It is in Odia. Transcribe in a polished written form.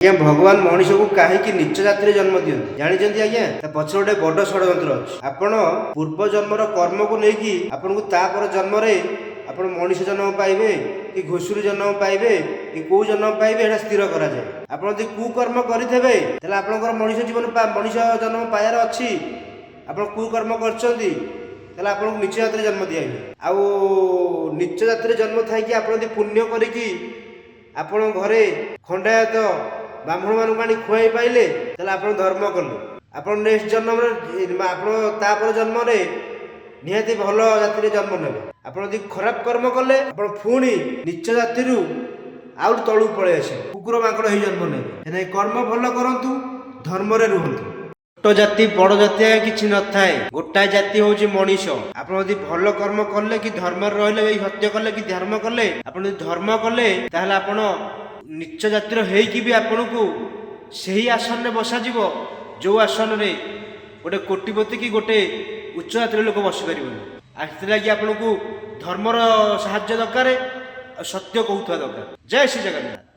ଆଜ୍ଞା ଭଗବାନ ମଣିଷକୁ କାହିଁକି ନିଚ ଜାତିରେ ଜନ୍ମ ଦିଅନ୍ତି ଜାଣିଛନ୍ତି ଆଜ୍ଞା? ତା ପଛରେ ଗୋଟେ ବଡ ଷଡ଼ଯନ୍ତ୍ର ଅଛି। ଆପଣ ପୂର୍ବ ଜନ୍ମର କର୍ମକୁ ନେଇକି ଆପଣଙ୍କୁ ତାପର ଜନ୍ମରେ ଆପଣ ମଣିଷ ଜନ୍ମ ପାଇବେ କି ଘୁଷୁରୀ ଜନ୍ମ ପାଇବେ କି କୋଉ ଜନ୍ମ ପାଇବେ ଏଟା ସ୍ଥିର କରାଯାଏ। ଆପଣ ଯଦି କୁକର୍ମ କରିଥିବେ ତାହେଲେ ଆପଣଙ୍କର ମଣିଷ ଜନ୍ମ ପାଇବାର ଅଛି। ଆପଣ କୁକର୍ମ କରିଛନ୍ତି ତାହେଲେ ଆପଣଙ୍କୁ ନିଚ ଜାତିରେ ଜନ୍ମ ଦିଆଯିବ। ଆଉ ନିଚ ଜାତିରେ ଜନ୍ମ ଥାଇକି ଆପଣ ଯଦି ପୁଣ୍ୟ କରିକି ଆପଣ ଘରେ ଖଣ୍ଡାୟତ ବ୍ରାହ୍ମଣ ମାନଙ୍କୁ ଆଣି ଖୁଆଇ ପାଇଲେ ତାହେଲେ ଆପଣ ଧର୍ମ କଲେ। ଆପଣ ନେକ୍ସଟ ଜନ୍ମରେ ଆପଣ ତାପର ଜନ୍ମରେ ନିହାତି ଭଲ ଜାତିରେ ଜନ୍ମ ନେବେ। ଆପଣ ଯଦି ଖରାପ କର୍ମ କଲେ ଆପଣ ପୁଣି ନିଚ ଜାତିରୁ ଆହୁରି ତଳକୁ ପଳେଇ ଆସିବେ, କୁକୁର ମାଙ୍କଡ ହେଇ ଜନ୍ମ ନେବେ। ସେଥିପାଇଁ କର୍ମ ଭଲ କରନ୍ତୁ, ଧର୍ମରେ ରୁହନ୍ତୁ। ଛୋଟ ଜାତି ବଡ ଜାତି କିଛି ନଥାଏ, ଗୋଟାଏ ଜାତି ହଉଛି ମଣିଷ। ଆପଣ ଯଦି ଭଲ କର୍ମ କଲେ କି ଧର୍ମରେ ରହିଲେ, ଏଇ ସତ୍ୟ କଲେ କି ଧର୍ମ କଲେ, ଆପଣ ଯଦି ଧର୍ମ କଲେ ତାହେଲେ ଆପଣ ନିଚ ଜାତିର ହେଇକି ବି ଆପଣଙ୍କୁ ସେହି ଆସନରେ ବସାଯିବ ଯୋଉ ଆସନରେ ଗୋଟେ କୋଟିପତି କି ଗୋଟେ ଉଚ୍ଚ ଜାତିର ଲୋକ ବସିପାରିବନି। ଆଉ ସେଥିଲାଗି ଆପଣଙ୍କୁ ଧର୍ମର ସାହାଯ୍ୟ ଦରକାର ଆଉ ସତ୍ୟ କହୁଥିବା ଦରକାର। ଜୟ ଶ୍ରୀ ଜଗନ୍ନାଥ।